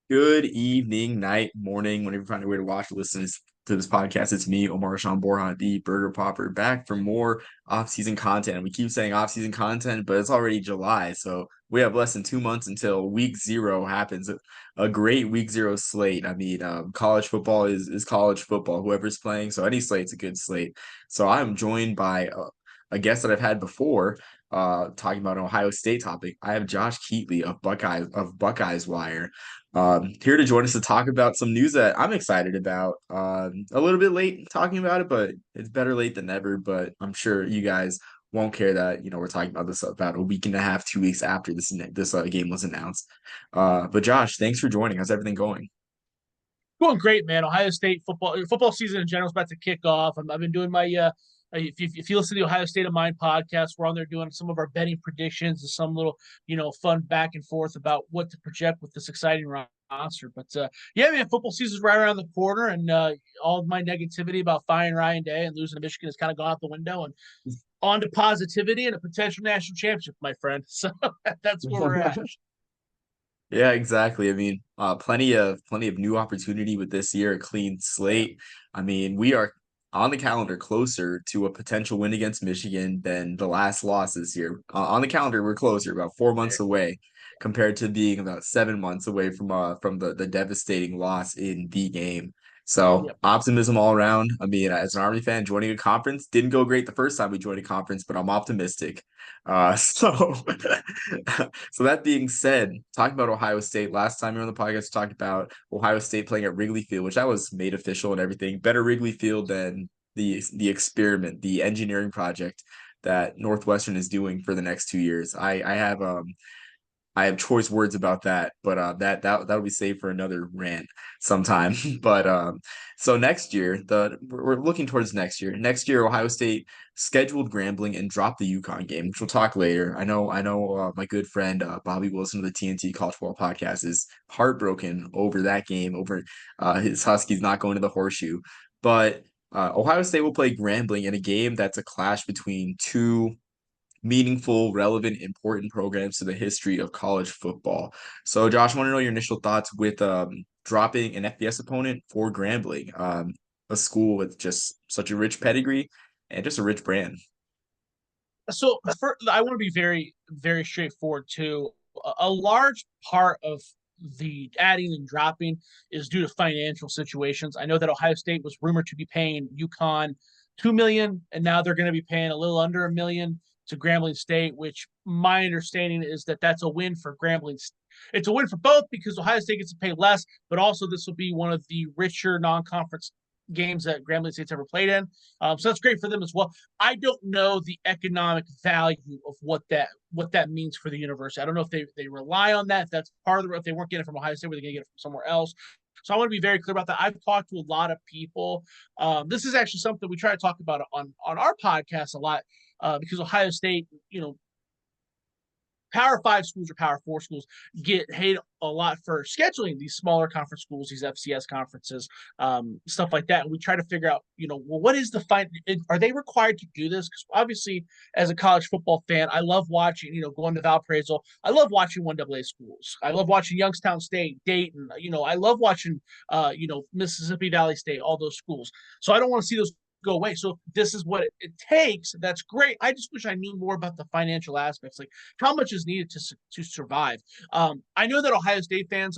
Good evening, night, morning, whenever you find a way to watch or listen to this podcast. It's me, Omar Sean Borhan, the Burger Popper, back for more off-season content. And we keep saying off-season content, but it's already July, so we have less than 2 months until week zero happens. A great week zero slate. I mean, college football is college football, whoever's playing. So any slate's a good slate. So I'm joined by a guest that I've had before, talking about an Ohio State topic. I have Josh Keatley of Buckeyes Wire, here to join us to talk about some news that I'm excited about. A little bit late talking about it, but it's better late than never. But I'm sure you guys won't care that we're talking about this about a week and a half, 2 weeks after this game was announced. But Josh, thanks for joining. How's everything going? Going great, man. Ohio State football season in general is about to kick off. I've been doing my if you listen to the Ohio State of Mind podcast, we're on there doing some of our betting predictions and some little fun back and forth about what to project with this exciting roster. But yeah, man, football season's right around the corner, and all of my negativity about firing Ryan Day and losing to Michigan has kind of gone out the window, and on to positivity and a potential national championship, my friend. So that's where we're at. Yeah, exactly. I mean, plenty of new opportunity with this year, a clean Yeah. slate. I mean, we are on the calendar closer to a potential win against Michigan than the last loss this year. On the calendar, we're closer, about 4 months away, compared to being about 7 months away from the devastating loss in the game. So Yep. optimism all around. I mean, as an Army fan, joining a conference didn't go great the first time we joined a conference, but I'm optimistic. So so that being said, talking about Ohio State, last time you were on the podcast, we talked about Ohio State playing at Wrigley Field, which that was made official and everything. Better Wrigley Field than the experiment, the engineering project that Northwestern is doing for the next 2 years. I have choice words about that, but that'll be saved for another rant sometime. But so next year, the we're looking towards next year. Next year, Ohio State scheduled Grambling and dropped the UConn game, which we'll talk later. I know. My good friend Bobby Wilson of the TNT College Football Podcast is heartbroken over that game, over his Huskies not going to the Horseshoe. But Ohio State will play Grambling in a game that's a clash between two meaningful, relevant, important programs to the history of college football. So, Josh, I want to know your initial thoughts with dropping an FBS opponent for Grambling, a school with just such a rich pedigree and just a rich brand. So I want to be very, very straightforward too. A large part of the adding and dropping is due to financial situations. I know that Ohio State was rumored to be paying UConn 2 million, and now they're going to be paying a little under 1 million to Grambling State. Which my understanding is that that's a win for Grambling. It's a win for both because Ohio State gets to pay less, but also this will be one of the richer non-conference games that Grambling State's ever played in. So that's great for them as well. I don't know the economic value of what that means for the university. I don't know if they rely on that. If that's part of the if they weren't getting it from Ohio State, were they going to get it from somewhere else? So I want to be very clear about that. I've talked to a lot of people. This is actually something we try to talk about on our podcast a lot because Ohio State, Power Five schools or Power Four schools get hate a lot for scheduling these smaller conference schools, these FCS conferences, stuff like that. And we try to figure out, well, what is the fine? Are they required to do this? Because obviously, as a college football fan, I love watching, going to Valparaiso. I love watching one AA schools. I love watching Youngstown State, Dayton. I love watching, Mississippi Valley State, all those schools. So I don't want to see those go away. So if this is what it takes, that's great. I just wish I knew more about the financial aspects, like how much is needed to survive. I know that Ohio State fans,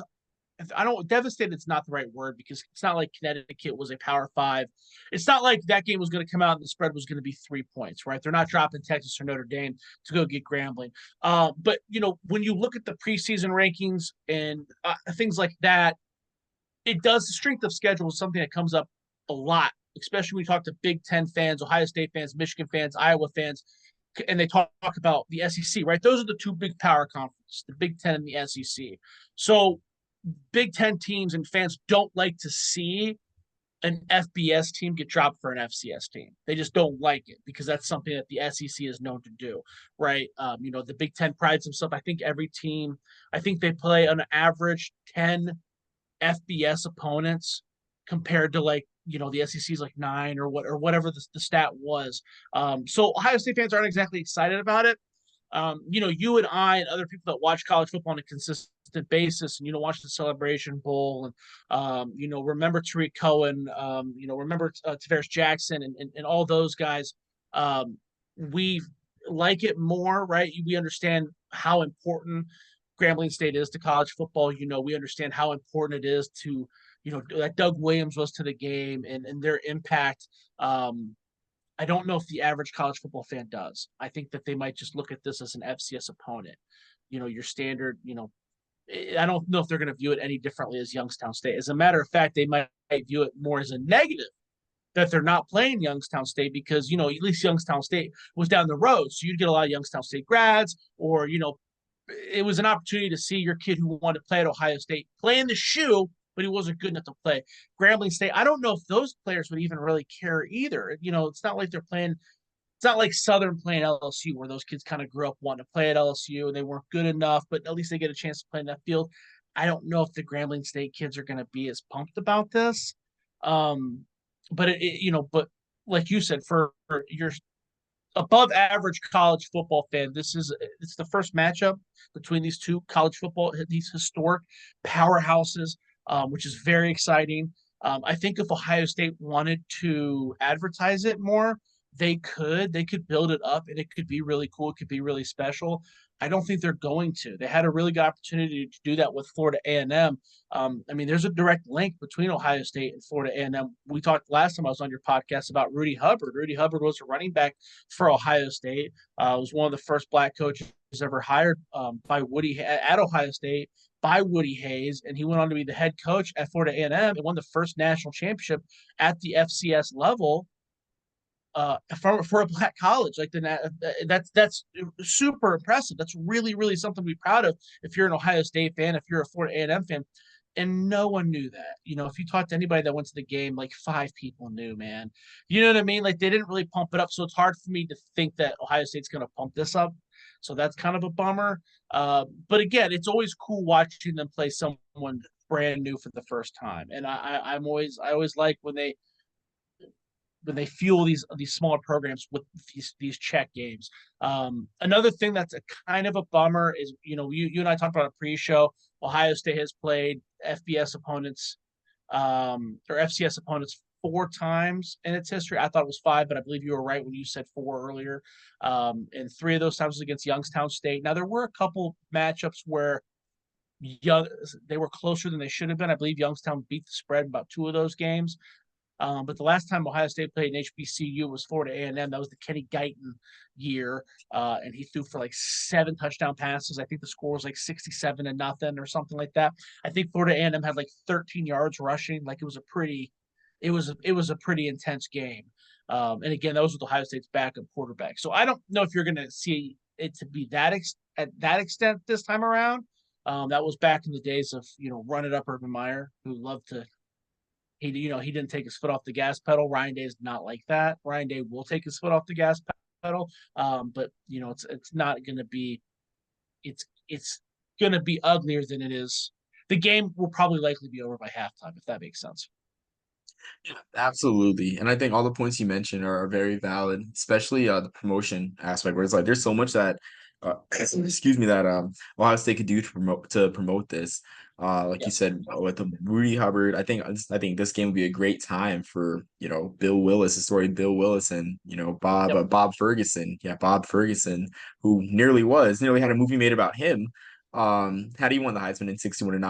I don't devastated. It's not the right word because it's not like Connecticut was a Power Five. It's not like that game was going to come out and the spread was going to be 3 points, right? They're not dropping Texas or Notre Dame to go get Grambling. But when you look at the preseason rankings and things like that, it does the strength of schedule is something that comes up a lot, especially when we talk to Big Ten fans, Ohio State fans, Michigan fans, Iowa fans, and they talk about the SEC, right? Those are the two big power conferences, the Big Ten and the SEC. So Big Ten teams and fans don't like to see an FBS team get dropped for an FCS team. They just don't like it because that's something that the SEC is known to do, right? The Big Ten prides themselves. I think they play on average 10 FBS opponents compared to the SEC's like 9 or whatever the stat was. So Ohio State fans aren't exactly excited about it. You and I and other people that watch college football on a consistent basis, and watch the Celebration Bowl, and remember Tariq Cohen, remember Tavares Jackson, and all those guys. We like it more, right? We understand how important Grambling State is to college football. We understand how important it is to, that Doug Williams was to the game, and their impact. I don't know if the average college football fan does. I think that they might just look at this as an FCS opponent. Your standard, I don't know if they're going to view it any differently as Youngstown State. As a matter of fact, they might view it more as a negative that they're not playing Youngstown State because, at least Youngstown State was down the road. So you'd get a lot of Youngstown State grads, or, it was an opportunity to see your kid who wanted to play at Ohio State play in the shoe, but he wasn't good enough to play. Grambling State, I don't know if those players would even really care either. It's not like they're playing. It's not like Southern playing LSU, where those kids kind of grew up wanting to play at LSU and they weren't good enough, but at least they get a chance to play in that field. I don't know if the Grambling State kids are going to be as pumped about this. But but like you said, for your above average college football fan, it's the first matchup between these historic powerhouses, which is very exciting. I think if Ohio State wanted to advertise it more, they could build it up and it could be really cool. It could be really special. I don't think they're going to. They had a really good opportunity to do that with Florida A&M. There's a direct link between Ohio State and Florida A&M. We talked last time I was on your podcast about Rudy Hubbard. Rudy Hubbard was a running back for Ohio State. Was one of the first black coaches ever hired by Woody at Ohio State by Woody Hayes, and he went on to be the head coach at Florida A&M and won the first national championship at the FCS level for a black college. Like that's super impressive. That's really something to be proud of if you're an Ohio State fan, if you're a Florida A&M fan. And no one knew that. If you talked to anybody that went to the game, like 5 people knew, man. You know what I mean? Like they didn't really pump it up. So it's hard for me to think that Ohio State's going to pump this up. So that's kind of a bummer. But again, it's always cool watching them play someone brand new for the first time. And I always like when they fuel these smaller programs with these check games. Another thing that's a kind of a bummer is you and I talked about a pre-show. Ohio State has played FBS opponents or FCS opponents 4 times in its history. I thought it was 5, but I believe you were right when you said 4 earlier. And 3 of those times was against Youngstown State. Now there were a couple matchups where they were closer than they should have been. I believe Youngstown beat the spread in about 2 of those games. But the last time Ohio State played an HBCU was Florida A&M. That was the Kenny Guyton year, and he threw for like 7 touchdown passes. I think the score was like 67-0 or something like that. I think Florida A&M had like 13 yards rushing. Like it was a pretty intense game. And again, that was with Ohio State's backup quarterback. So I don't know if you're going to see it to be at that extent this time around. That was back in the days of run it up Urban Meyer, who loved to. He didn't take his foot off the gas pedal. Ryan Day is not like that. Ryan Day will take his foot off the gas pedal, but it's not going to be. It's going to be uglier than it is. The game will probably likely be over by halftime, if that makes sense. Yeah, absolutely. And I think all the points you mentioned are very valid, especially the promotion aspect, where it's like there's so much that excuse me that Ohio State could do to promote this. Like Yeah. you said with the Rudy Hubbard, I think this game would be a great time for Bill Willis, historian Bill Willis, and Yep. Bob Ferguson. Yeah, Bob Ferguson, who nearly had a movie made about him. Had he won the Heisman in 61 and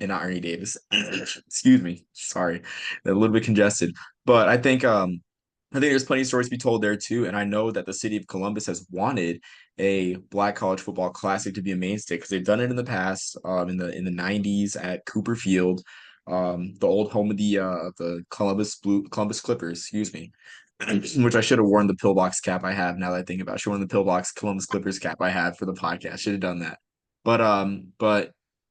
not Ernie Davis. Excuse me. Sorry. A little bit congested. But I think there's plenty of stories to be told there too. And I know that the city of Columbus has wanted a Black college football classic to be a mainstay because they've done it in the past, in the 90s at Cooper Field, the old home of the Columbus Clippers, excuse me. Which I should have worn the pillbox cap I have now that I think about it. I should have worn the pillbox Columbus Clippers cap I had for the podcast. Should have done that. But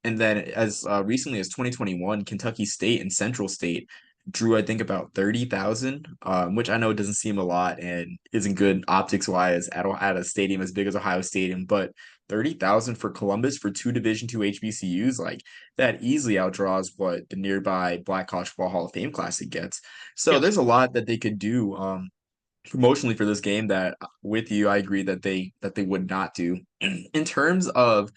and then as recently as 2021, Kentucky State and Central State drew I think about 30,000, which I know doesn't seem a lot and isn't good optics wise at a stadium as big as Ohio Stadium, but 30,000 for Columbus for 2 Division II HBCUs, like that easily outdraws what the nearby Black College Football Hall of Fame Classic gets. So Yes. there's a lot that they could do. promotionally for this game that with you, I agree that they would not do. In terms of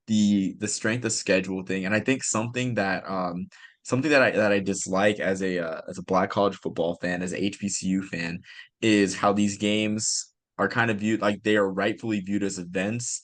the strength of schedule thing, and I think something that I dislike as a black college football fan, as a HBCU fan, is how these games are kind of viewed like they are rightfully viewed as events,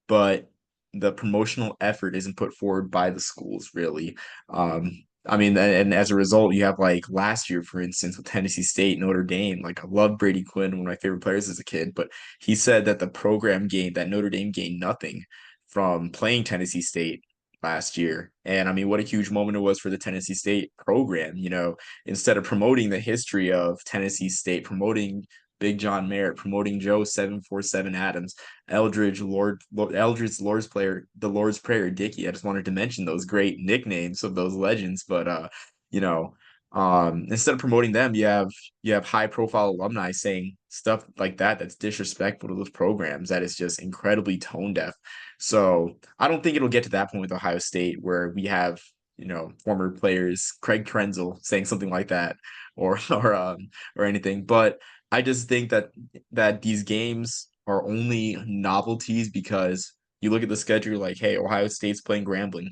but the promotional effort isn't put forward by the schools really. Um, I mean, and as a result, you have like last year, for instance, with Tennessee State, Notre Dame. Like I love Brady Quinn, one of my favorite players as a kid, but he said that the program gained that Notre Dame gained nothing from playing Tennessee State last year. And I mean, what a huge moment it was for the Tennessee State program. Instead of promoting the history of Tennessee State, promoting Big John Merritt, promoting Joe 747 Adams, Eldridge Lord's player, the Lord's Prayer, Dickey. I just wanted to mention those great nicknames of those legends. But you know, instead of promoting them, you have high profile alumni saying stuff like that that's disrespectful to those programs, that is just incredibly tone deaf. So I don't think it'll get to that point with Ohio State where we have, former players, Craig Krenzel saying something like that or or anything. But I just think that these games are only novelties because you look at the schedule like, hey, Ohio State's playing Grambling.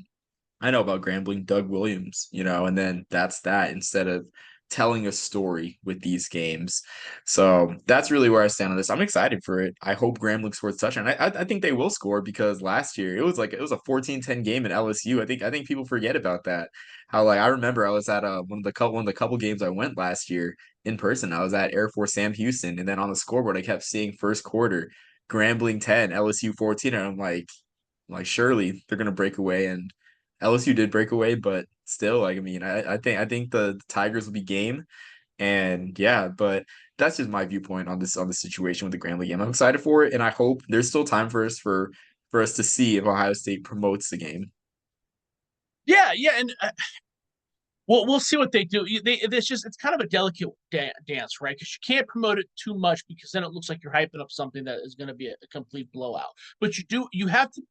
I know about Grambling, Doug Williams, and then that's that instead of telling a story with these games. So that's really where I stand on this. I'm excited for it. I hope Grambling scores a touchdown. I think they will score because last year it was a 14-10 game in LSU. I think people forget about that. How like I remember I was at one of the couple games I went last year in person. I was at Air Force Sam Houston, and then on the scoreboard I kept seeing first quarter Grambling 10, LSU 14, and I'm like surely they're gonna break away, and LSU did break away, but still, like I mean, I think the Tigers will be game, and yeah, but that's just my viewpoint on this situation with the Grambling game. I'm excited for it, and I hope there's still time for us to see if Ohio State promotes the game. Yeah, yeah, and we'll see what they do. It's kind of a delicate dance, right? Because you can't promote it too much because then it looks like you're hyping up something that is going to be a complete blowout. But you have to.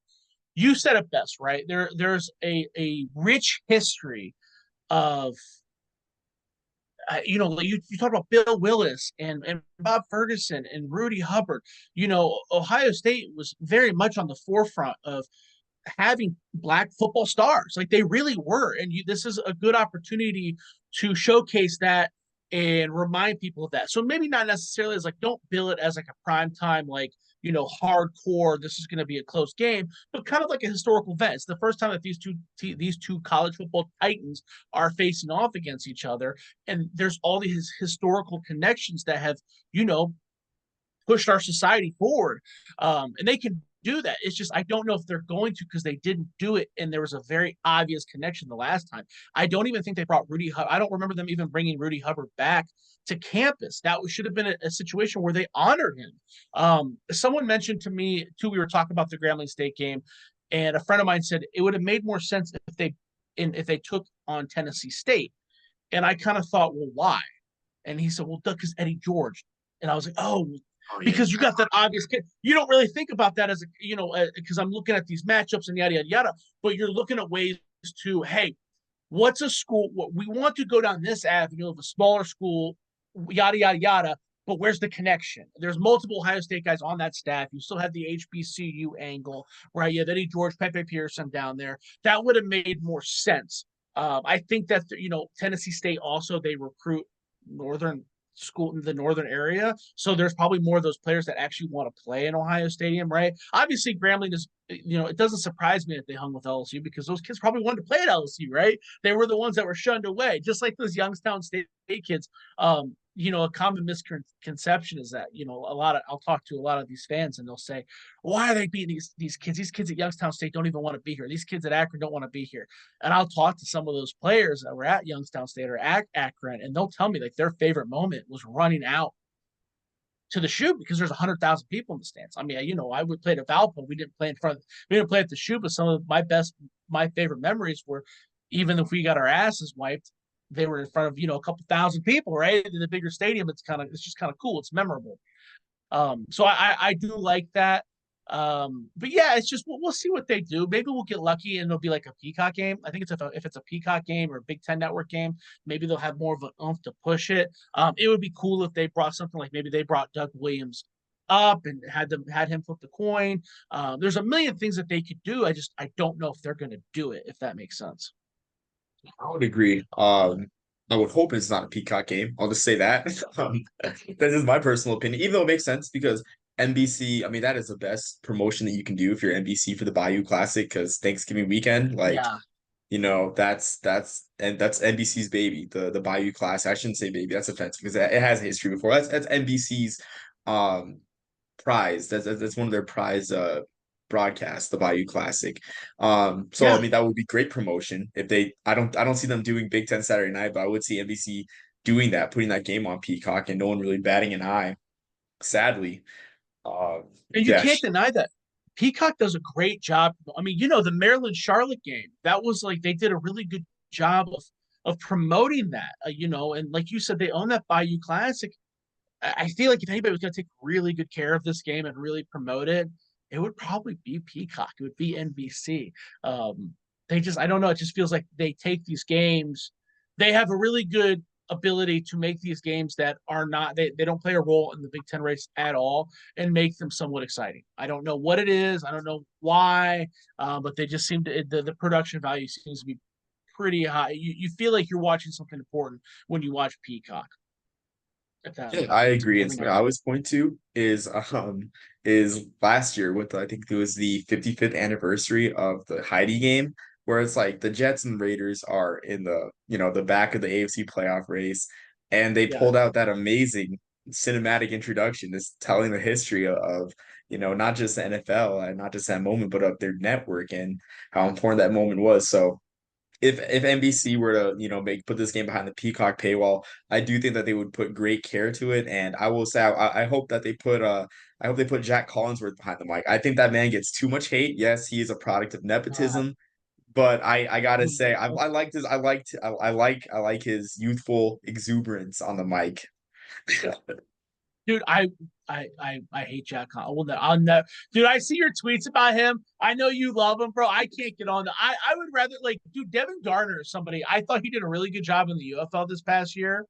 You said it best, right? There's a rich history of you talk about Bill Willis and Bob Ferguson and Rudy Hubbard. Ohio State was very much on the forefront of having black football stars. Like they really were. And this is a good opportunity to showcase that and remind people of that. So maybe not necessarily as like, don't bill it as like a prime time, like, hardcore, this is going to be a close game, but kind of like a historical event. It's the first time that these two college football titans are facing off against each other. And there's all these historical connections that have, you know, pushed our society forward. And they can do that. It's just I don't know if they're going to because they didn't do it, and there was a very obvious connection the last time. I don't even think they brought Rudy. I don't remember them even bringing Rudy Hubbard back to campus. That should have been a situation where they honored him. Someone mentioned to me too. We were talking about the Grambling State game, and a friend of mine said it would have made more sense if they took on Tennessee State. And I kind of thought, well, why? And he said, well, because Eddie George. And I was like, oh, Oh yeah. because you got that obvious kid. You don't really think about that as because I'm looking at these matchups and yada yada yada. But you're looking at ways to, hey, what's a school? What we want to go down this avenue of a smaller school, yada yada yada. But where's the connection? There's multiple Ohio State guys on that staff. You still have the HBCU angle, right? You have Eddie George, Pepe Pearson down there. That would have made more sense. I think that Tennessee State also they recruit northern school in the northern area. So there's probably more of those players that actually want to play in Ohio Stadium, right? Obviously, Grambling is, it doesn't surprise me that they hung with LSU because those kids probably wanted to play at LSU, right? They were the ones that were shunned away, just like those Youngstown State kids. A common misconception is that, I'll talk to a lot of these fans and they'll say, why are they beating these kids? These kids at Youngstown State don't even want to be here. These kids at Akron don't want to be here. And I'll talk to some of those players that were at Youngstown State or at Akron, and they'll tell me like their favorite moment was running out to the shoe because there's 100,000 people in the stands. I mean, I would play at Valpo. We didn't play we didn't play at the shoe, but some of my favorite memories were even if we got our asses wiped, they were in front of, a couple thousand people, right? In the bigger stadium, it's just kind of cool. It's memorable. So I do like that. But yeah, it's just we'll see what they do. Maybe we'll get lucky and it'll be like a Peacock game. I think if it's a Peacock game or a Big Ten Network game, maybe they'll have more of an oomph to push it. It would be cool if they brought something like maybe they brought Doug Williams up and had him flip the coin. There's a million things that they could do. I don't know if they're going to do it, if that makes sense. I would agree. I would hope it's not a Peacock game. I'll just say that. This is my personal opinion, even though it makes sense because NBC, I mean, that is the best promotion that you can do if you're NBC for the Bayou Classic because Thanksgiving weekend, like, Yeah. that's NBC's baby, the Bayou Classic. I shouldn't say baby, that's offensive because it has a history before. That's NBC's um prize. That's one of their prize broadcasts, the Bayou Classic. So I Yeah. mean that would be great promotion if they I don't see them doing Big Ten Saturday night, but I would see NBC doing that, putting that game on Peacock and no one really batting an eye, sadly. Um And you yeah, can't deny that. Peacock does a great job. I mean, the Maryland Charlotte game, that was like they did a really good job of promoting that, and like you said, they own that Bayou Classic. I feel like if anybody was going to take really good care of this game and really promote it, it would probably be Peacock. It would be NBC. I don't know. It just feels like they take these games. They have a really good ability to make these games that are not, they don't play a role in the Big Ten race at all and make them somewhat exciting. I don't know what it is. I don't know why, but they just seem to, the production value seems to be pretty high. You feel like you're watching something important when you watch Peacock. If that yeah, I agree. And every something now I and then. always point to is last year with I think it was the 55th anniversary of the Heidi game, where it's like the Jets and Raiders are in the back of the AFC playoff race, and they Yeah. pulled out that amazing cinematic introduction, just telling the history of not just the NFL and not just that moment, but of their network and how important that moment was. So if NBC were to, put this game behind the Peacock paywall, I do think that they would put great care to it. And I will say I hope that I hope they put Jack Collinsworth behind the mic. I think that man gets too much hate. Yes, he is a product of God. nepotism, but I gotta Oh say no. I like his youthful exuberance on the mic. Dude, I hate Jack Con. I'll never, dude. I see your tweets about him. I know you love him, bro. I can't get on. I would rather like, dude, Devin Garner is somebody. I thought he did a really good job in the UFL this past year,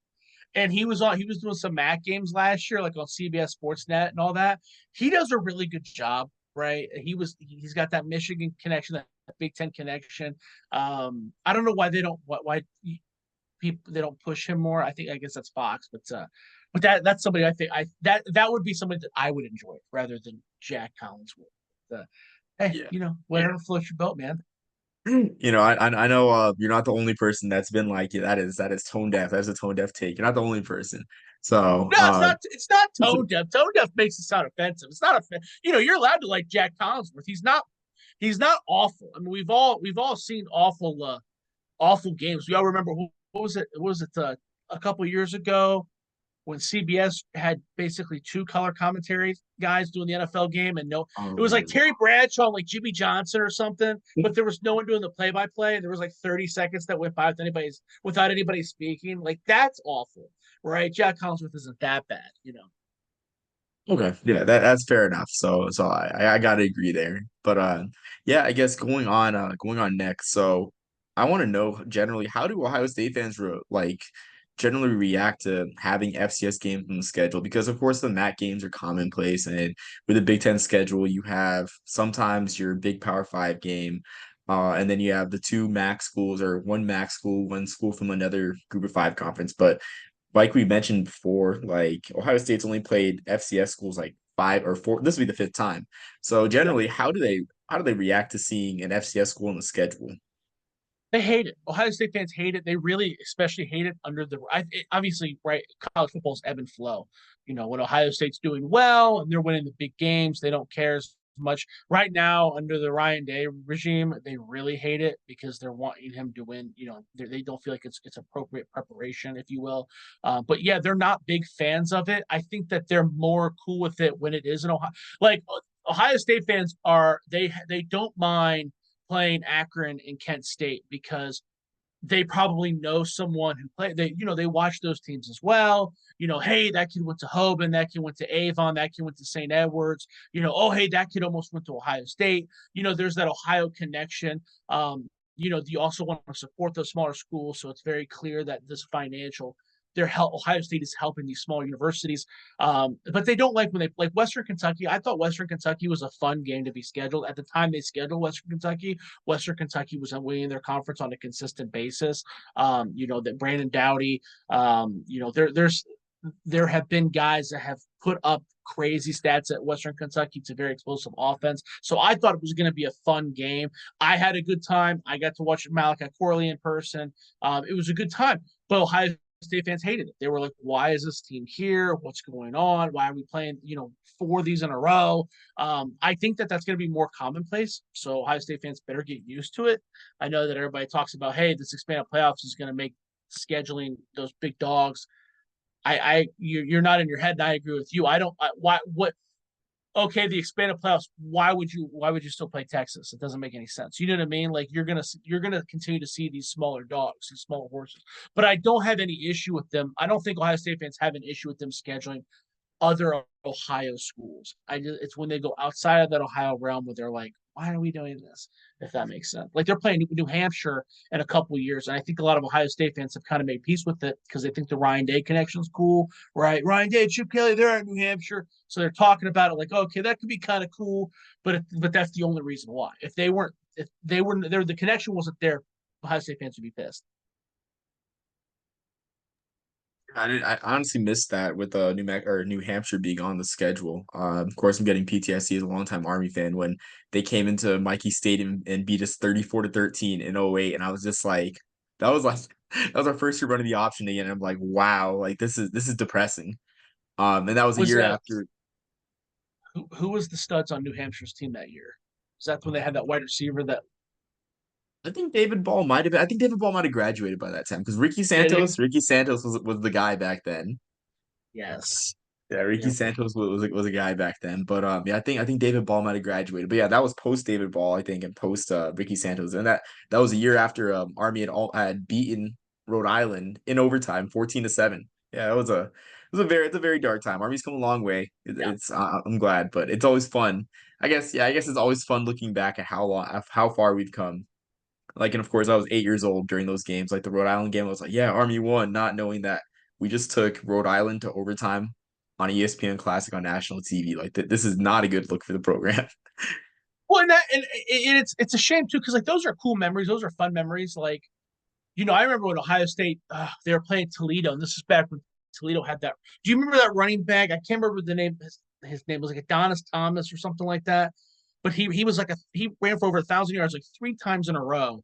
and he was doing some MAC games last year, like on CBS Sportsnet and all that. He does a really good job, right? He's got that Michigan connection, that Big Ten connection. I don't know why they don't why people they don't push him more. I guess that's Fox, but that's somebody I think I that would be somebody that I would enjoy rather than Jack Collinsworth. Hey, Yeah. whatever floats your boat, man. I know you're not the only person that's been like, yeah, that is tone deaf. That's a tone deaf take. You're not the only person. So No, it's not. It's not tone deaf. Tone deaf makes it sound offensive. It's not you're allowed to like Jack Collinsworth. He's not. He's not awful. I mean, we've all seen awful games. We all remember what was it? Was it a couple years ago when CBS had basically two color commentary guys doing the NFL game, and no, it was like um, Terry Bradshaw and like Jimmy Johnson or something, but there was no one doing the play by play. There was like 30 seconds that went by without anybody speaking. Like that's awful, right? Jack Collinsworth isn't that bad. Okay, yeah, that's fair enough. So I gotta agree there. But yeah, I guess going on next. So I want to know generally how do Ohio State fans generally react to having FCS games in the schedule? Because of course the MAC games are commonplace, and with the Big Ten schedule, you have sometimes your big Power Five game, and then you have the two MAC schools or one MAC school, one school from another Group of Five conference. But like we mentioned before, like Ohio State's only played FCS schools like five or four. This will be the fifth time. So Yep. generally, how do they react to seeing an FCS school in the schedule? They hate it. Ohio State fans hate it. They really, especially hate it under obviously, right? College football's ebb and flow. When Ohio State's doing well and they're winning the big games, they don't care as much. Right now, under the Ryan Day regime, they really hate it because they're wanting him to win. They don't feel like it's appropriate preparation, if you will. But yeah, they're not big fans of it. I think that they're more cool with it when it is in Ohio. Like Ohio State fans are, they don't mind playing Akron and Kent State because they probably know someone who play. They watch those teams as well. Hey, that kid went to Hoban, that kid went to Avon, that kid went to St. Edwards. Oh, hey, that kid almost went to Ohio State. There's that Ohio connection. You also want to support those smaller schools, so it's very clear that this financial Ohio State is helping these small universities, but they don't like when they like Western Kentucky. I thought Western Kentucky was a fun game to be scheduled. At the time they scheduled Western Kentucky was winning their conference on a consistent basis. That Brandon Doughty, there have been guys that have put up crazy stats at Western Kentucky. It's a very explosive offense. So I thought it was going to be a fun game. I had a good time. I got to watch Malachi Corley in person. It was a good time. But Ohio State fans hated it. They were like, why is this team here? What's going on? Why are we playing, 4 of these in a row? I think that that's going to be more commonplace. So Ohio State fans better get used to it. I know that everybody talks about, hey, this expanded playoffs is going to make scheduling those big dogs. You're not in your head, and I agree with you. Okay, the expanded playoffs, why would you still play Texas? It doesn't make any sense. You know what I mean? Like you're gonna continue to see these smaller dogs, these smaller horses. But I don't have any issue with them. I don't think Ohio State fans have an issue with them scheduling other Ohio schools. It's when they go outside of that Ohio realm where they're like, why are we doing this? If that makes sense. Like they're playing New Hampshire in a couple of years, and I think a lot of Ohio State fans have kind of made peace with it because they think the Ryan Day connection is cool, right? Ryan Day, Chip Kelly, they're at New Hampshire, so they're talking about it like, okay, that could be kind of cool, but that's the only reason why. If they were there, the connection wasn't there, Ohio State fans would be pissed. I honestly missed that with New Hampshire being on the schedule. Of course, I'm getting PTSD as a longtime Army fan when they came into Mikey Stadium and beat us 34-13 in '08, and I was just like, that was like that was our first year running the option again. And I'm like, wow, like this is depressing. And that was a Was year that after. who was the studs on New Hampshire's team that year? Was that when they had that wide receiver that I think David Ball might have been. I think David Ball might have graduated by that time because Ricky did he? Santos. Ricky Santos was the guy back then. Yes. Yeah, Ricky Yep. Santos was a guy back then, but yeah, I think David Ball might have graduated, but yeah, that was post David Ball, I think, and post Ricky Santos, and that was a year after Army had beaten Rhode Island in overtime, 14-7. Yeah, it's a very dark time. Army's come a long way. Yeah. It's I'm glad, but it's always fun. I guess it's always fun looking back at how far we've come. Like, and of course, I was 8 years old during those games. Like the Rhode Island game, I was like, yeah, Army won, not knowing that we just took Rhode Island to overtime on ESPN Classic on national TV. Like, this is not a good look for the program. Well, and it's a shame too because like those are cool memories. Those are fun memories. Like I remember when Ohio State they were playing Toledo, and this is back when Toledo had that. Do you remember that running back? I can't remember the name. His name was like Adonis Thomas or something like that. But he was like he ran for over 1,000 yards like 3 times in a row.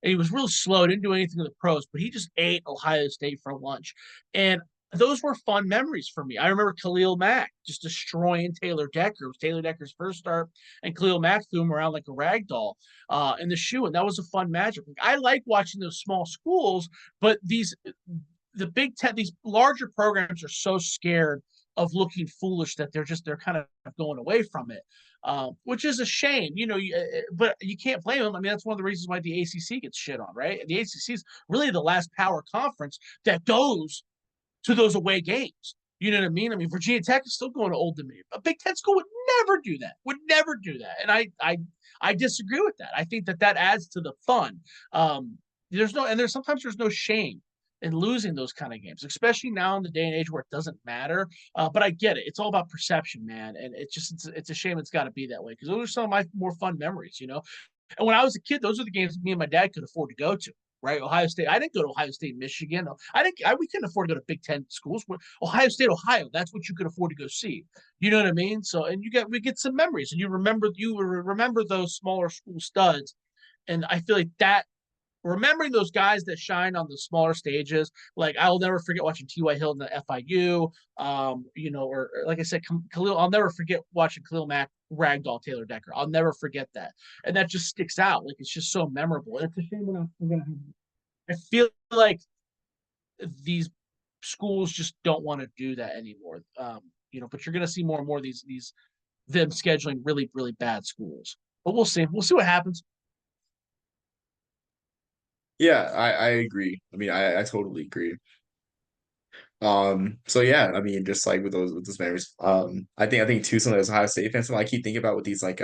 And he was real slow, didn't do anything in the pros, but he just ate Ohio State for lunch. And those were fun memories for me. I remember Khalil Mack just destroying Taylor Decker. It was Taylor Decker's first start, and Khalil Mack threw him around like a rag doll in the shoe, and that was a fun matchup. I like watching those small schools, but the Big Ten, these larger programs are so scared of looking foolish that they're kind of going away from it, which is a shame. But you can't blame them. I mean, that's one of the reasons why the ACC gets shit on, right? The ACC is really the last power conference that goes to those away games. You know what I mean? I mean, Virginia Tech is still going to Old Dominion. A Big Ten school would never do that. Would never do that. And I disagree with that. I think that adds to the fun. Sometimes there's no shame in losing those kind of games, especially now in the day and age where it doesn't matter. But I get it. It's all about perception, man. And it's a shame it's got to be that way because those are some of my more fun memories. And when I was a kid, those are the games me and my dad could afford to go to. Right, Ohio State. I didn't go to Ohio State, Michigan. We couldn't afford to go to Big Ten schools. Ohio State, Ohio. That's what you could afford to go see. You know what I mean? So, and we get some memories, and you remember those smaller school studs, and I feel like that remembering those guys that shine on the smaller stages, like I'll never forget watching T.Y. Hilton at FIU, or like I said, Khalil. I'll never forget watching Khalil Mack ragdoll Taylor Decker. I'll never forget that, and that just sticks out. Like it's just so memorable. And it's a shame we're gonna have. I feel like these schools just don't want to do that anymore. But you're gonna see more and more of these them scheduling really really bad schools. But we'll see. We'll see what happens. Yeah, I agree. I mean, I totally agree. So yeah, I mean, just like with those memories, I think too, something as Ohio State fans, something I keep thinking about with these like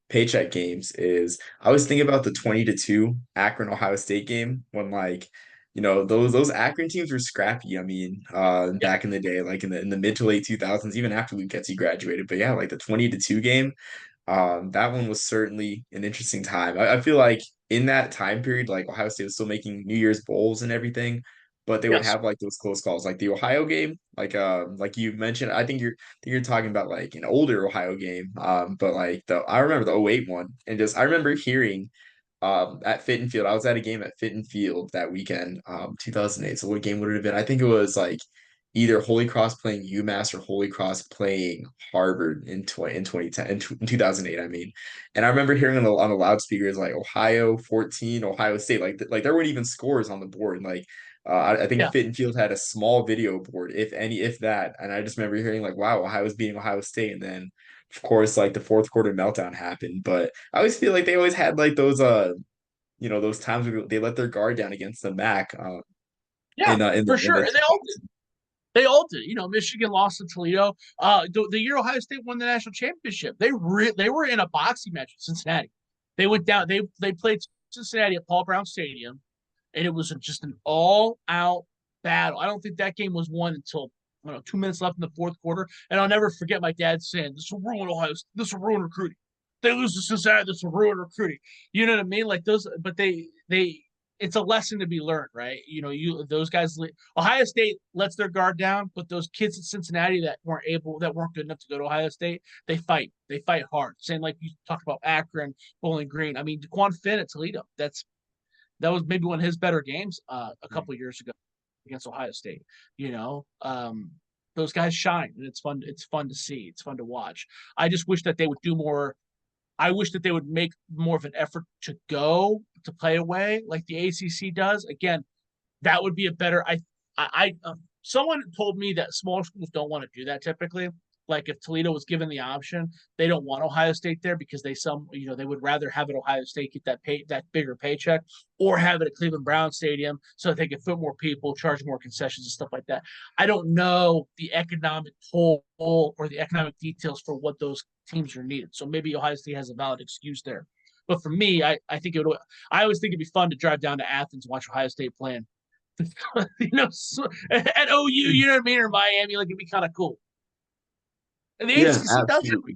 paycheck games is I always think about the 20-2 Akron Ohio State game when like those Akron teams were scrappy. I mean, Yeah, back in the day, like in the mid to late 2000s, even after Luke Getsy graduated. But yeah, like the 20-2 game. That one was certainly an interesting time. I feel like in that time period, like Ohio State was still making New Year's bowls and everything, but they would yes, have like those close calls, like the Ohio game, like you mentioned. I think you're talking about like an older Ohio game, but like the I remember the '08 one, and just I remember hearing at Fitton Field. I was at a game at Fitton Field that weekend, 2008. So what game would it have been? I think it was like either Holy Cross playing UMass or Holy Cross playing Harvard in 2010 in 2008. I mean, and I remember hearing on the loudspeakers like Ohio 14, Ohio State. Like there weren't even scores on the board. Like I think yeah. Fitton Field had a small video board, if any, if that. And I just remember hearing like, wow, Ohio's beating Ohio State, and then of course like the fourth quarter meltdown happened. But I always feel like they always had like those times where they let their guard down against the MAC Yeah, for in sure. the And they all did. You know, Michigan lost to Toledo. The year Ohio State won the national championship, they were in a boxing match with Cincinnati. They went down. They played Cincinnati at Paul Brown Stadium, and it was just an all out battle. I don't think that game was won until I don't know 2 minutes left in the fourth quarter. And I'll never forget my dad saying, "This will ruin Ohio. This will ruin recruiting. They lose to Cincinnati. This will ruin recruiting." You know what I mean? Like those, but they it's a lesson to be learned, right? You know, those guys. Ohio State lets their guard down, but those kids at Cincinnati that weren't good enough to go to Ohio State, they fight. They fight hard. Same like you talked about Akron, Bowling Green. I mean, DeQuan Finn at Toledo. That was maybe one of his better games a couple of years ago against Ohio State. You know, those guys shine, and it's fun. It's fun to see. It's fun to watch. I just wish that they would do more. I wish that they would make more of an effort to go to play away like the ACC does. Again, that would be a better. Someone told me that smaller schools don't want to do that typically. Like if Toledo was given the option, they don't want Ohio State there because they would rather have it Ohio State get that bigger paycheck, or have it at Cleveland Brown Stadium so that they can fit more people, charge more concessions and stuff like that. I don't know the economic toll or the economic details for what those teams are needed. So maybe Ohio State has a valid excuse there. But for me, I think it would. I always think it'd be fun to drive down to Athens and watch Ohio State playing at OU, you know what I mean, or Miami, like it'd be kind of cool. And the Yeah, ACC does it. absolutely.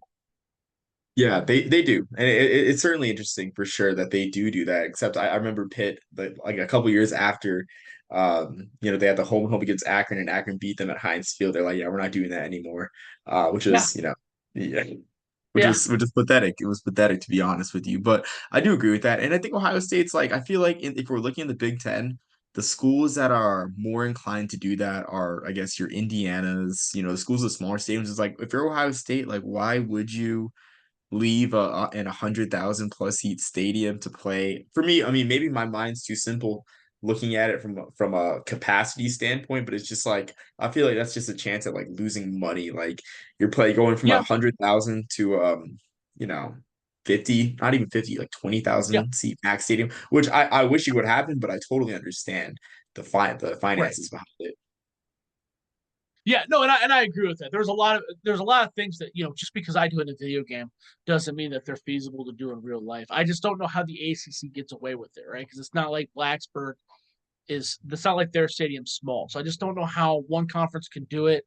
Yeah, they do, and it's certainly interesting for sure that they do that. Except I remember Pitt, like a couple years after, they had the home against Akron, and Akron beat them at Heinz Field. They're like, yeah, we're not doing that anymore, which Yeah, is yeah, yeah, which is pathetic. It was pathetic to be honest with you, but I do agree with that, and I think Ohio State's like I feel like if we're looking in the Big Ten. The schools that are more inclined to do that are, I guess, your Indianas, the schools with smaller stadiums. Is like if you're Ohio State, like why would you leave in 100,000 plus seat stadium to play. For me, I mean, maybe my mind's too simple looking at it from a capacity standpoint, but it's just like I feel like that's just a chance at like losing money. Like going from yeah, 100,000 to you know 50, not even 50, like yeah. 20,000 seat max stadium, which I wish it would happen, but I totally understand the Right. finances behind it. Yeah, no, and I agree with that. There's a lot of things that just because I do it in a video game doesn't mean that they're feasible to do in real life. I just don't know how the ACC gets away with it, right? Because it's not like Blacksburg it's not like their stadium's small. So I just don't know how one conference can do it,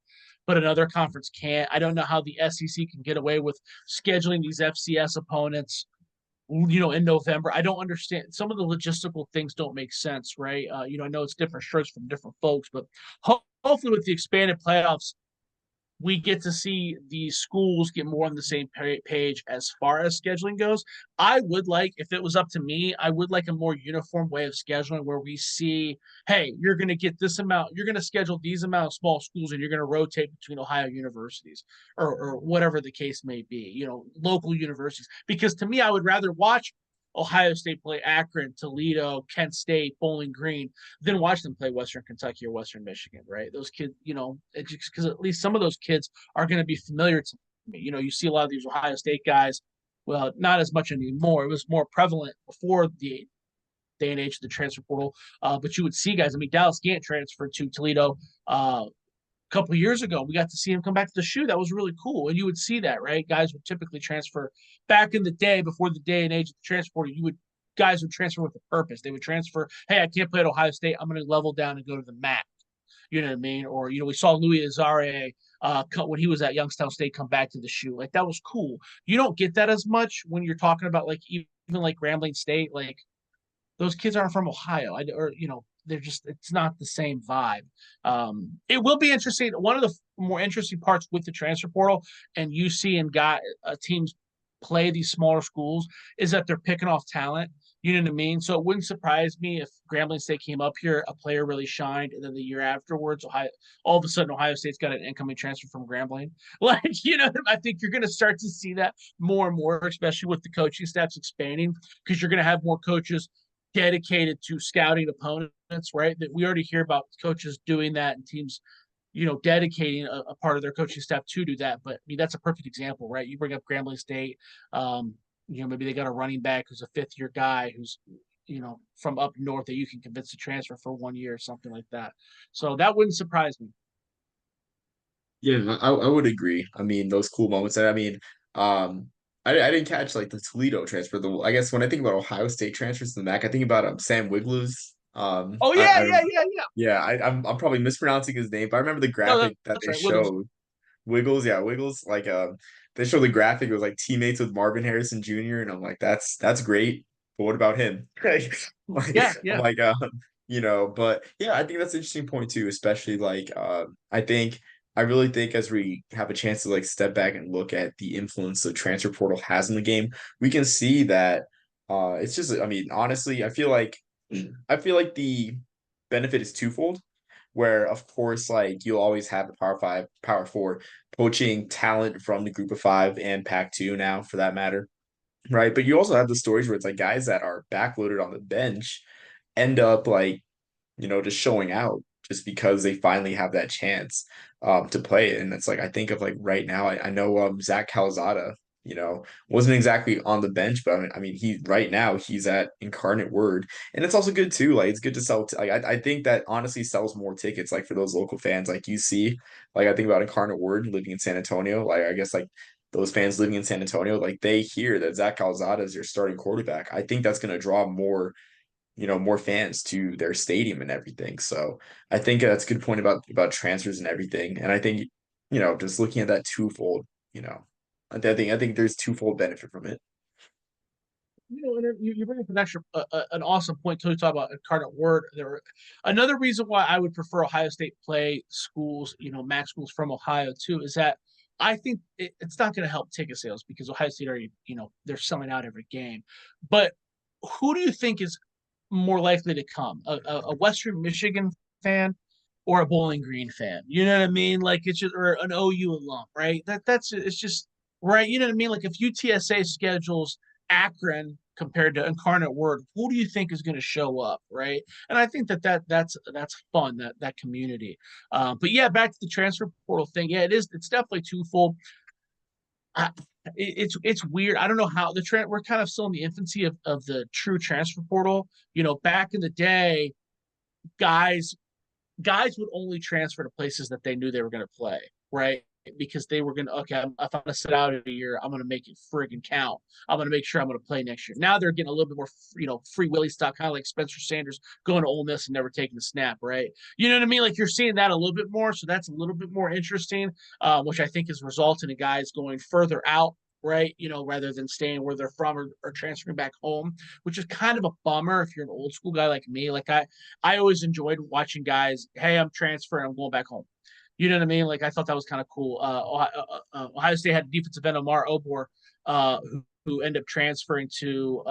but another conference can't. I don't know how the SEC can get away with scheduling these FCS opponents, in November. I don't understand. Some of the logistical things don't make sense, right? I know it's different shirts from different folks, but hopefully with the expanded playoffs, we get to see the schools get more on the same page as far as scheduling goes. I would like, if it was up to me, I would like a more uniform way of scheduling where we see, hey, you're going to get this amount, you're going to schedule these amount of small schools, and you're going to rotate between Ohio universities or whatever the case may be, local universities. Because to me, I would rather watch Ohio State play Akron, Toledo, Kent State, Bowling Green, then watch them play Western Kentucky or Western Michigan, right? Those kids, because at least some of those kids are going to be familiar to me. You see a lot of these Ohio State guys. Well, not as much anymore. It was more prevalent before the day and age of the transfer portal. But you would see guys. I mean, Dallas Gant transferred to Toledo a couple of years ago. We got to see him come back to the shoe. That was really cool. And you would see that, right? Guys would typically transfer back in the day before the day and age of the transfer portal. Guys would transfer with a purpose. They would transfer, hey, I can't play at Ohio State. I'm going to level down and go to the MAC. You know what I mean? Or, we saw Louis Azare when he was at Youngstown State come back to the shoe. Like, that was cool. You don't get that as much when you're talking about, like, even like Grambling State. Like, those kids aren't from Ohio. They're just, it's not the same vibe. It will be interesting. One of the more interesting parts with the transfer portal and you see and got teams play these smaller schools is that they're picking off talent. You know what I mean? So it wouldn't surprise me if Grambling State came up here, a player really shined, and then the year afterwards, all of a sudden, Ohio State's got an incoming transfer from Grambling. Like, I think you're going to start to see that more and more, especially with the coaching staffs expanding, because you're going to have more coaches dedicated to scouting opponents, right? That we already hear about coaches doing that and teams, dedicating a part of their coaching staff to do that. But I mean, that's a perfect example, right? You bring up Grambling State. Maybe they got a running back who's a fifth-year guy who's, from up north that you can convince to transfer for 1 year or something like that. So that wouldn't surprise me. Yeah, I would agree. I mean, those cool moments. And I mean, I didn't catch like the Toledo transfer. I guess when I think about Ohio State transfers to the MAC, I think about Sam Wiglu's. Oh I yeah, yeah, yeah, yeah. yeah, I'm probably mispronouncing his name, but I remember the No, graphic that that's they right. Wiggles. showed. Wiggles, yeah, Wiggles. Like they showed the graphic. It was like teammates with Marvin Harrison Jr. And I'm like, that's great. But what about him? Like, Yeah, I'm yeah. like, but yeah, I think that's an interesting point too, especially like I really think as we have a chance to like step back and look at the influence the transfer portal has in the game, we can see that it's just I mean, honestly, I feel like the benefit is twofold where of course like you'll always have the power five, power four poaching talent from the group of five and pack two now for that matter. Right. But you also have the stories where it's like guys that are backloaded on the bench end up like just showing out just because they finally have that chance to play it. And it's like I think of like right now, I know Zach Calzada, wasn't exactly on the bench, but I mean he right now he's at Incarnate Word. And it's also good too. Like it's good to sell like I think that honestly sells more tickets like for those local fans. Like you see, like I think about Incarnate Word living in San Antonio. Like I guess like those fans living in San Antonio, like they hear that Zach Calzada is your starting quarterback. I think that's gonna draw more fans to their stadium and everything. So I think that's a good point about transfers and everything. And I think, just looking at that twofold, I think there's twofold benefit from it. And you bring up an awesome point to talk about Incarnate Word. Another reason why I would prefer Ohio State play schools, MAC schools from Ohio too, is that I think it's not going to help ticket sales because Ohio State already, they're selling out every game. But who do you think is more likely to come? A Western Michigan fan or a Bowling Green fan? You know what I mean? Like it's just or an OU alum, right? That's it's just right. You know what I mean? Like if UTSA schedules Akron compared to Incarnate Word, who do you think is going to show up, right? And I think that's fun that community. But yeah, back to the transfer portal thing. Yeah, it is. It's definitely twofold. It's weird. I don't know how we're kind of still in the infancy of the true transfer portal. Back in the day, guys guys would only transfer to places that they knew they were going to play, right? Because they were going to, okay, if I'm going to sit out a year, I'm going to make it friggin' count. I'm going to make sure I'm going to play next year. Now they're getting a little bit more, free Willie stock, kind of like Spencer Sanders going to Ole Miss and never taking the snap, right? You know what I mean? Like you're seeing that a little bit more. So that's a little bit more interesting, which I think is resulting in guys going further out, right? Rather than staying where they're from or transferring back home, which is kind of a bummer if you're an old school guy like me. Like I always enjoyed watching guys, hey, I'm transferring, I'm going back home. You know what I mean? Like I thought that was kind of cool. Ohio State had defensive end Omar Obor, who ended up transferring to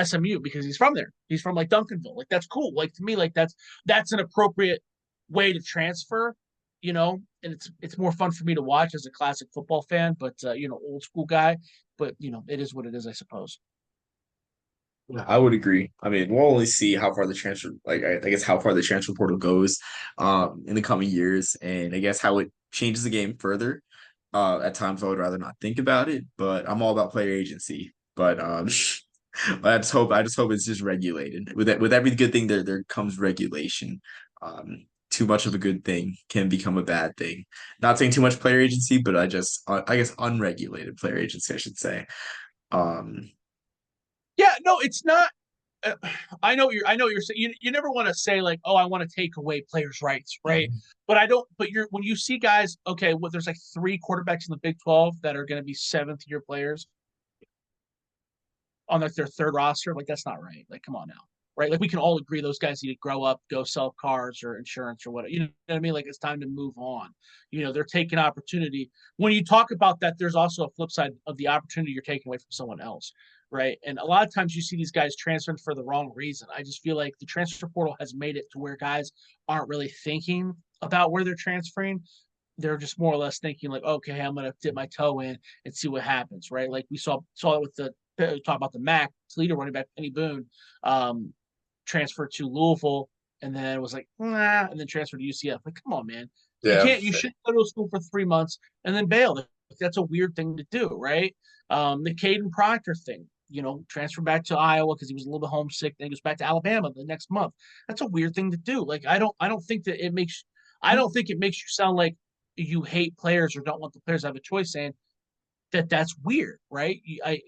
SMU because he's from there. He's from like Duncanville. Like that's cool. Like to me, like that's an appropriate way to transfer. And it's more fun for me to watch as a classic football fan, but old school guy. But it is what it is, I suppose. I would agree. I mean, we'll only see how far the transfer, like I guess how far the transfer portal goes, in the coming years, and I guess how it changes the game further. At times, I would rather not think about it, but I'm all about player agency. But I just hope it's just regulated. With every good thing there comes regulation. Too much of a good thing can become a bad thing. Not saying too much player agency, but I guess unregulated player agency, I should say. Um, Yeah, no, it's not. uh, I know you're saying you never want to say like, oh, I want to take away players' rights, right? But I don't. But you're when you see guys, okay, well, there's like three quarterbacks in the Big 12 that are going to be seventh year players on like their third roster. Like that's not right. Like, come on now, right? Like we can all agree those guys need to grow up, go sell cars or insurance or whatever. You know what I mean? Like it's time to move on. You know, they're taking opportunity. When you talk about that, there's also a flip side of the opportunity you're taking away from someone else, right? And a lot of times you see these guys transferred for the wrong reason. I just feel like the transfer portal has made it to where guys aren't really thinking about where they're transferring. They're just more or less thinking like, okay, I'm gonna dip my toe in and see what happens, right? Like we saw it with the talk about the MAC leader running back Penny Boone, um, transferred to Louisville, and then it was like nah, and then transferred to UCF. Like, come on, man, you yeah. can't. You should go to school for 3 months and then bail. That's a weird thing to do, right? The Caden Proctor thing, transfer back to Iowa because he was a little bit homesick. Then he goes back to Alabama the next month. That's a weird thing to do. Like, I don't think that it makes. I don't think it makes you sound like you hate players or don't want the players to have a choice. Saying that's weird, right? I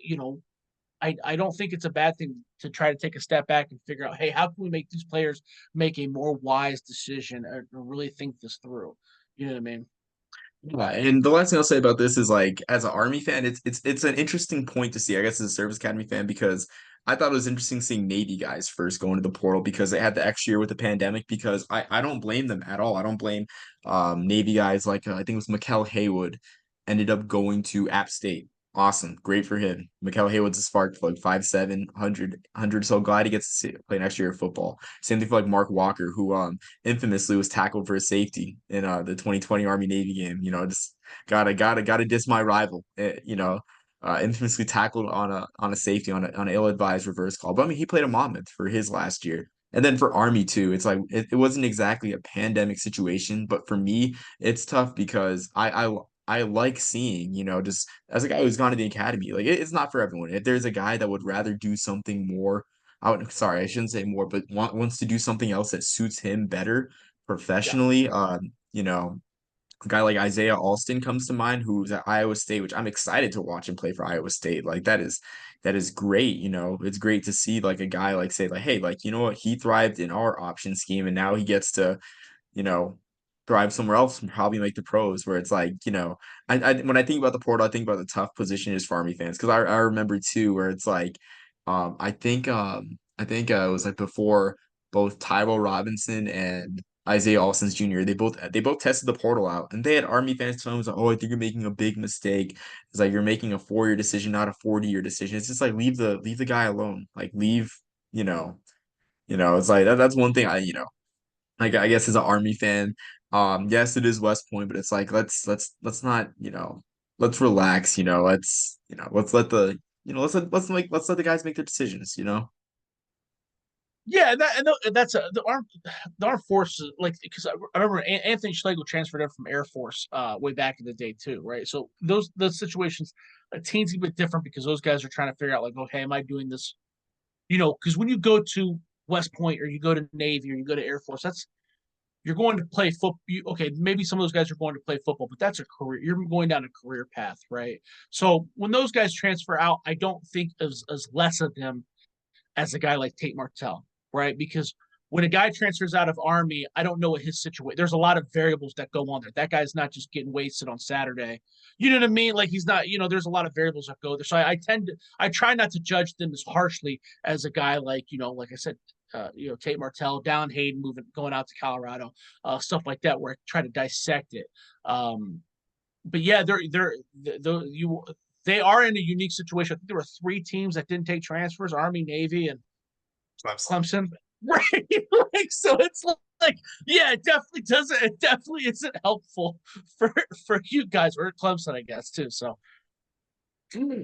don't think it's a bad thing to try to take a step back and figure out, hey, how can we make these players make a more wise decision or really think this through? You know what I mean? Yeah, and the last thing I'll say about this is like as an Army fan, it's an interesting point to see, I guess, as a Service Academy fan, because I thought it was interesting seeing Navy guys first go into the portal because they had the extra year with the pandemic. Because I don't blame them at all. I don't blame Navy guys like I think it was Mikael Haywood ended up going to App State. Awesome, great for him. Mikael Haywood's a spark plug, 5'7", 100. So glad he gets to play an extra year of football. Same thing for like Mark Walker, who infamously was tackled for a safety in the 2020 Army Navy game. Just gotta diss my rival. Infamously tackled on a safety on an ill-advised reverse call. But I mean, he played a Monmouth for his last year. And then for Army too, it's like it wasn't exactly a pandemic situation, but for me, it's tough because I like seeing, just as a guy who's gone to the academy, like it's not for everyone. If there's a guy that would rather do something more sorry, I shouldn't say more, but wants to do something else that suits him better Yeah. professionally. A guy like Isaiah Alston comes to mind, who's at Iowa State, which I'm excited to watch him play for Iowa State. Like that is great. It's great to see like a guy like say like, hey, like you know what, he thrived in our option scheme, and now he gets to you know, thrive somewhere else and probably make the pros where it's like, I when I think about the portal, I think about the tough position is for Army fans. Cause I remember too, where it's like, I think it was like before both Tyrell Robinson and Isaiah Alston's Jr. They both tested the portal out and they had Army fans telling them, like, oh, I think you're making a big mistake. It's like you're making a 4-year decision, not a 40-year decision. It's just like leave the guy alone. Like leave, you know, it's like that's one thing like I guess as an Army fan, yes, it is West Point, but it's like let's not, let's relax, let's let the let's let the guys make their decisions. Yeah, that's the armed forces like because I remember Anthony Schlegel transferred in from Air Force way back in the day too, right? So those situations a teensy bit different because those guys are trying to figure out like, okay, am I doing this? Because when you go to West Point or you go to Navy or you go to Air Force, that's you're going to play football. Okay, maybe some of those guys are going to play football, but that's a career. You're going down a career path, right? So when those guys transfer out, I don't think as less of them as a guy like Tate Martell, right? Because when a guy transfers out of Army, I don't know what his situation. There's a lot of variables that go on there. That guy's not just getting wasted on Saturday. You know what I mean? Like he's not. There's a lot of variables that go there. So I try not to judge them as harshly as a guy like like I said, Tate Martell, Dallin Hayden going out to Colorado, stuff like that, where I try to dissect it. But yeah, they are in a unique situation. I think there were three teams that didn't take transfers: Army, Navy, and Clemson. Clemson. Right, like so, it's like yeah, it definitely doesn't. It definitely isn't helpful for you guys or Clemson, I guess too. So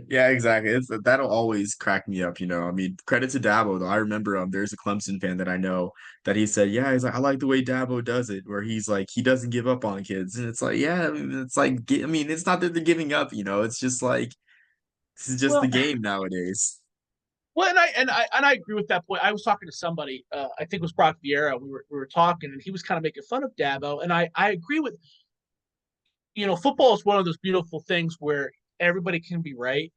Yeah, exactly. That'll always crack me up. I mean, credit to Dabo though. I remember there's a Clemson fan that I know that he said, yeah, he's like, I like the way Dabo does it, where he's like he doesn't give up on kids. And it's like, yeah, I mean, it's like I mean, it's not that they're giving up, it's just like this is just the well, game nowadays. Well, and I agree with that point. I was talking to somebody, I think it was Brock Vieira. We were talking, and he was kind of making fun of Dabo, and I agree with, football is one of those beautiful things where everybody can be right.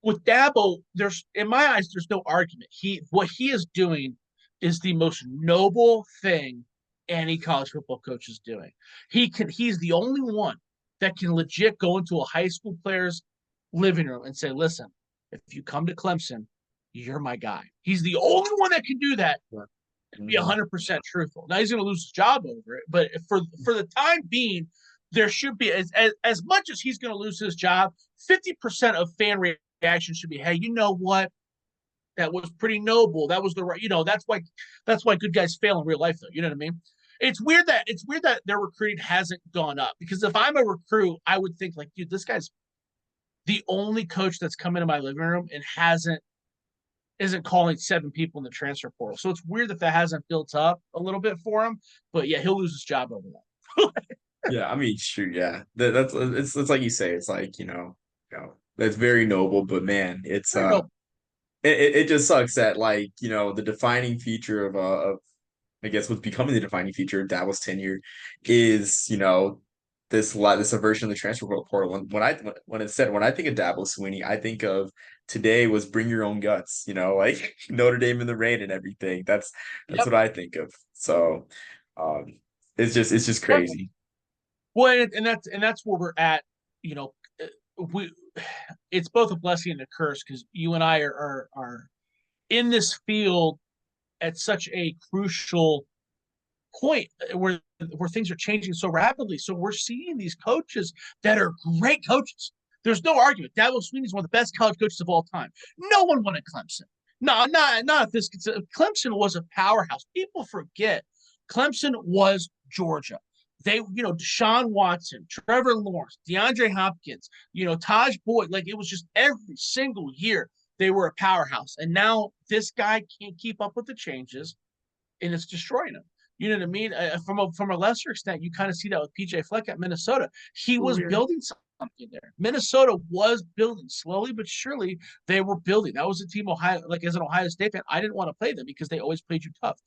With Dabo, there's in my eyes, there's no argument. What he is doing is the most noble thing any college football coach is doing. He's the only one that can legit go into a high school player's living room and say, listen, if you come to Clemson, you're my guy. He's the only one that can do that and be Mhm. 100% truthful. Now he's going to lose his job over it, but for the time being, there should be as much as he's going to lose his job, 50% of fan reaction should be, hey, you know what? That was pretty noble. That was the right, that's why good guys fail in real life, though. You know what I mean? It's weird that their recruiting hasn't gone up, because if I'm a recruit, I would think like, dude, this guy's the only coach that's come into my living room and hasn't isn't calling 7 people in the transfer portal. So it's weird that hasn't built up a little bit for him. But yeah, he'll lose his job over that. Yeah, I mean, sure, yeah. That's it's like you say, it's like, that's very noble, but man, it's I don't know. it just sucks that, like, the defining feature of I guess what's becoming the defining feature of Dabo's tenure is, this aversion of the transfer portal. When I think of Dabo Sweeney, I think of today was bring your own guts, like Notre Dame in the rain and everything. That's Yep. what I think of. So um it's just crazy. Well, and that's where we're at. You know, we it's both a blessing and a curse, because you and I are in this field at such a crucial point, where things are changing so rapidly. So we're seeing these coaches that are great coaches. There's no argument. Dabo Sweeney is one of the best college coaches of all time. No one wanted Clemson. No, not if this. Clemson was a powerhouse. People forget Clemson was Georgia. Deshaun Watson, Trevor Lawrence, DeAndre Hopkins, Taj Boyd. Like, it was just every single year they were a powerhouse. And now this guy can't keep up with the changes, and it's destroying him. You know what I mean? From a lesser extent, you kind of see that with PJ Fleck at Minnesota. He was building something there. Minnesota was building slowly but surely. They were building. That was a team Ohio. Like, as an Ohio State fan, I didn't want to play them because they always played you tough.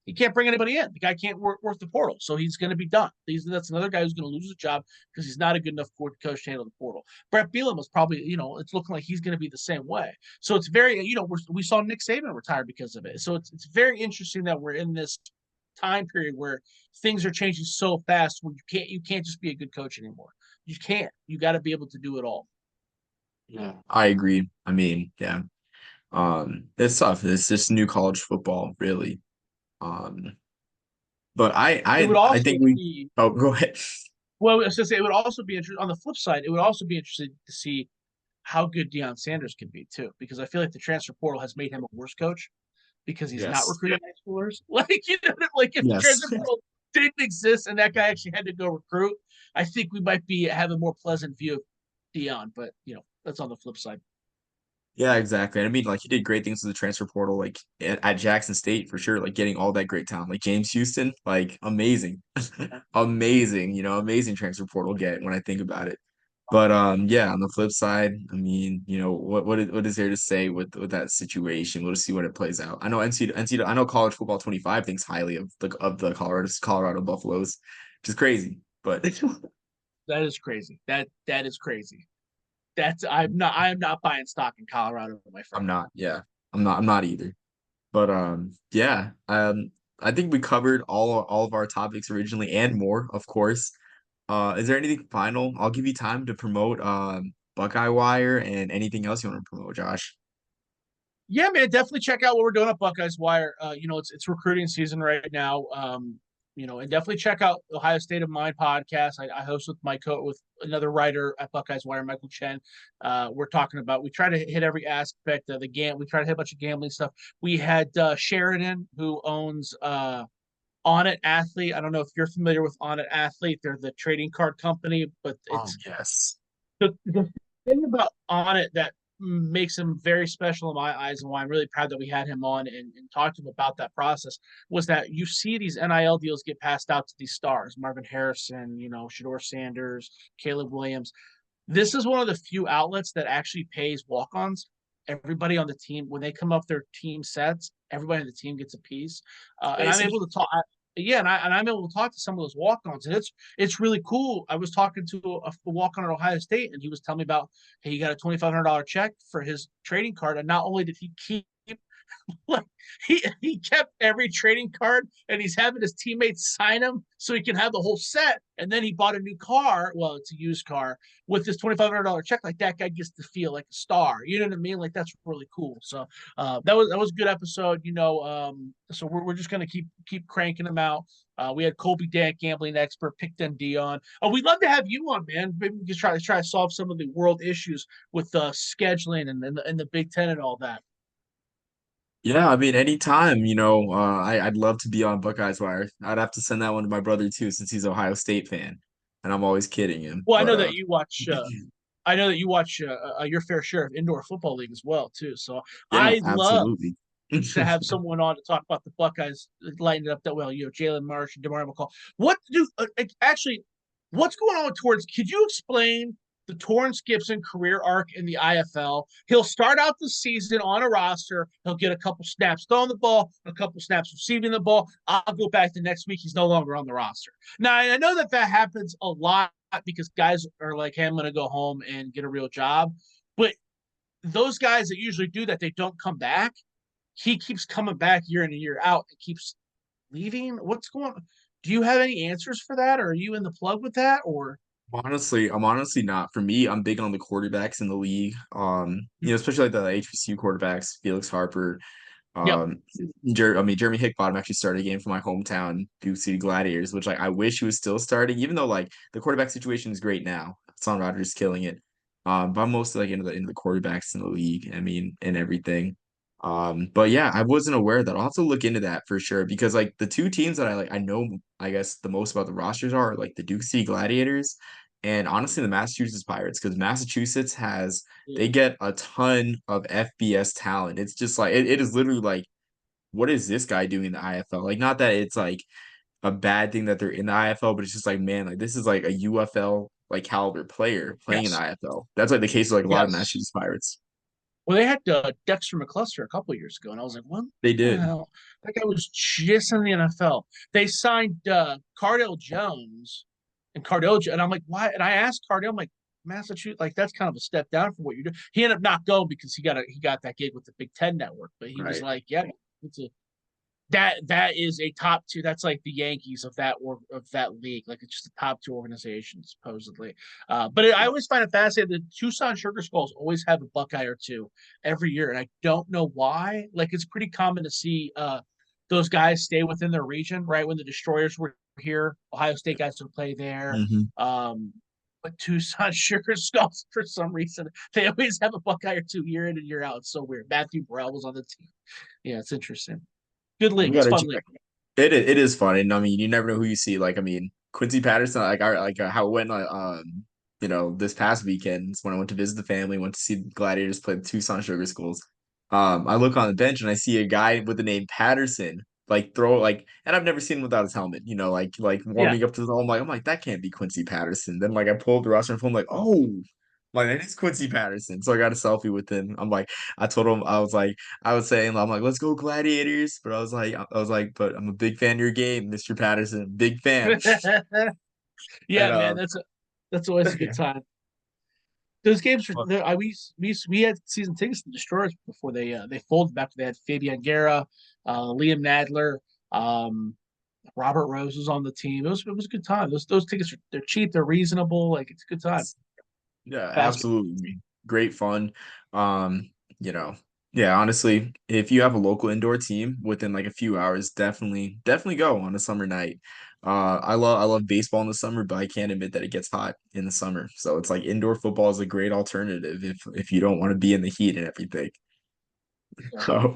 He can't bring anybody in. The guy can't work the portal, so he's going to be done. That's another guy who's going to lose his job because he's not a good enough coach to handle the portal. Brett Bielema was probably, it's looking like he's going to be the same way. So it's very, we saw Nick Saban retire because of it. So it's very interesting that we're in this time period where things are changing so fast, where you can't just be a good coach anymore. You can't. You got to be able to do it all. Yeah, I agree. I mean, yeah. It's tough. It's just new college football, really. Um, but It would I also think we. be Oh, go ahead. well. I was going to say, it would also be interesting. On the flip side, it would also be interesting to see how good Deion Sanders can be too, because I feel like the transfer portal has made him a worse coach because he's not Yes. recruiting high schoolers. Like if the Yes. transfer portal didn't exist and that guy actually had to go recruit, I think we might be have a more pleasant view of Deion. But that's on the flip side. Yeah, exactly. I mean, like, he did great things with the transfer portal, like at Jackson State for sure, like getting all that great talent, like James Houston, like amazing, amazing, amazing transfer portal get when I think about it. But yeah, on the flip side, I mean, what is there to say with that situation? We'll just see when it plays out. I know I know College Football 25 thinks highly of the Colorado Buffaloes, which is crazy, but That is crazy. That is crazy. I am not buying stock in Colorado, my I'm friend. not. Yeah, I'm not either. But yeah, I think we covered all of our topics originally and more, of course. Is there anything final? I'll give you time to promote Buckeye Wire and anything else you want to promote, Josh. Yeah, man, definitely check out what we're doing at Buckeyes Wire. It's recruiting season right now. And definitely check out Ohio State of Mind podcast. I host with another writer at Buckeyes Wire, Michael Chen. We try to hit every aspect of the game. We try to hit a bunch of gambling stuff. We had Sheridan, who owns On It Athlete. I don't know if you're familiar with On It Athlete. They're the trading card company, but Oh, it's yes. the thing about On It that makes him very special in my eyes, and why I'm really proud that we had him on and talked to him about that process, was that you see these NIL deals get passed out to these stars, Marvin Harrison, Shador Sanders, Caleb Williams. This is one of the few outlets that actually pays walk-ons. everybody on the team, when they come up their team sets, everybody on the team gets a piece. And I'm Amazing. able to talk. Yeah, and I'm able to talk to some of those walk-ons, and it's really cool. I was talking to a walk-on at Ohio State, and he was telling me about, hey, he got a $2,500 check for his trading card, and not only did he keep like he kept every trading card, and he's having his teammates sign them so he can have the whole set. And then he bought a new car. Well, it's a used car with this $2,500 check. Like that guy gets to feel like a star. You know what I mean? Like that's really cool. So that was a good episode. So we're just gonna keep cranking them out. We had Colby Dant, gambling expert, picked MD on. Oh, we'd love to have you on, man. Maybe we can try to solve some of the world issues with scheduling and the Big Ten and all that. Yeah, I mean, anytime, I'd love to be on Buckeyes Wire. I'd have to send that one to my brother too, since he's an Ohio State fan, and I'm always kidding him. Well, I But know that you watch. I know that you watch your fair share of indoor football league as well too. So yeah, I love absolutely. to have someone on to talk about the Buckeyes lighting it up that well. Jalen Marsh and Demario McCall. What do actually? What's going on towards? Could you explain the Torrance Gibson career arc in the IFL? He'll start out the season on a roster. He'll get a couple snaps throwing the ball, a couple snaps receiving the ball. I'll go back the next week. He's no longer on the roster. Now I know that happens a lot because guys are like, "Hey, I'm going to go home and get a real job," but those guys that usually do that, they don't come back. He keeps coming back year in and year out and keeps leaving. What's going on? Do you have any answers for that? Or are you in the plug with that? Or I'm honestly not. For me, I'm big on the quarterbacks in the league. Especially like the HBCU quarterbacks, Felix Harper. yep, Um, Jeremy Hickbottom actually started a game for my hometown Duke City Gladiators, which like I wish he was still starting, even though like the quarterback situation is great now. Son Rogers killing it. But I'm mostly like into the quarterbacks in the league. I mean, and everything. But yeah, I wasn't aware of that. I'll have to look into that for sure because like the two teams that I know I guess the most about the rosters are like the Duke City Gladiators and honestly the Massachusetts Pirates because Massachusetts has they get a ton of FBS talent. It's just like it is literally like what is this guy doing in the IFL? Like not that it's like a bad thing that they're in the IFL, but it's just like man, like this is like a UFL like caliber player playing in the yes, IFL. That's like the case of like a lot of yes. Massachusetts Pirates. Well, they had Dexter McCluster a couple of years ago, and I was like, "What They the did. hell?" That guy was just in the NFL. They signed Cardell Jones, and I'm like, "Why?" And I asked Cardell, I'm like, "Massachusetts, like that's kind of a step down from what you're doing." He ended up not going because he got that gig with the Big Ten Network, but he was Right. like, "Yeah, it's a that is a top two. That's like the Yankees of that league. Like it's just a top two organization supposedly. I Yeah. always find it fascinating. The Tucson Sugar Skulls always have a Buckeye or two every year, and I don't know why. Like it's pretty common to see those guys stay within their region. Right when the Destroyers were here, Ohio State guys would play there. Hmm. But Tucson Sugar Skulls, for some reason, they always have a Buckeye or two year in and year out. It's so weird. Matthew Burrell was on the team. Yeah, it's interesting. Good We league. It's gotta fun check. league. It is fun, and I mean, you never know who you see. Like, I mean, Quincy Patterson, how it went, this past weekend when I went to visit the family, went to see the Gladiators play the Tucson Sugar Schools. I look on the bench and I see a guy with the name Patterson, like throw like, and I've never seen him without his helmet. Like Yeah. warming up to the. I'm like that can't be Quincy Patterson. Then like I pulled the roster and I'm like, oh. Like that is Quincy Patterson. So I got a selfie with him. I told him I was saying, I'm like, let's go Gladiators. But but I'm a big fan of your game, Mr. Patterson. Big fan. Yeah, And man, that's always a good time. Those games but were we had season tickets to Destroyers before they folded back. They had Fabian Guerra, Liam Nadler, um, Robert Rose was on the team. It was a good time. Those tickets they're cheap, they're reasonable. Like it's a good time. yeah, Basket. absolutely. Great fun. Um, you know, yeah, honestly, if you have a local indoor team within like a few hours, definitely go on a summer night. I love baseball in the summer, but I can't admit that it gets hot in the summer. So it's like indoor football is a great alternative if you don't want to be in the heat and everything. Yeah. So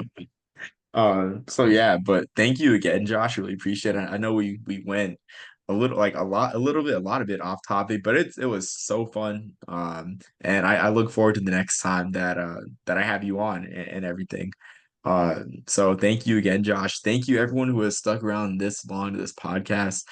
so yeah, but thank you again, Josh. Really appreciate it. I know we went a little like a lot of it off topic, but it was so fun. And I look forward to the next time that I have you on and everything. So thank you again, Josh. Thank you everyone who has stuck around this long to this podcast.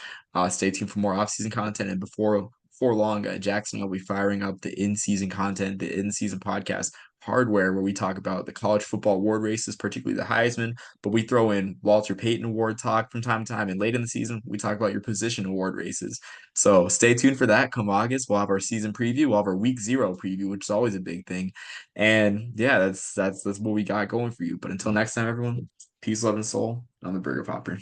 Stay tuned for more off-season content and before long, Jackson will be firing up the in-season content, the in-season podcast hardware where we talk about the college football award races, particularly the Heisman, but we throw in Walter Payton Award talk from time to time. And late in the season, we talk about your position award races. So stay tuned for that. Come August, we'll have our season preview. We'll have our week 0 preview, which is always a big thing. And yeah, that's what we got going for you. But until next time, everyone, peace, love, and soul. I'm the Burger Popper.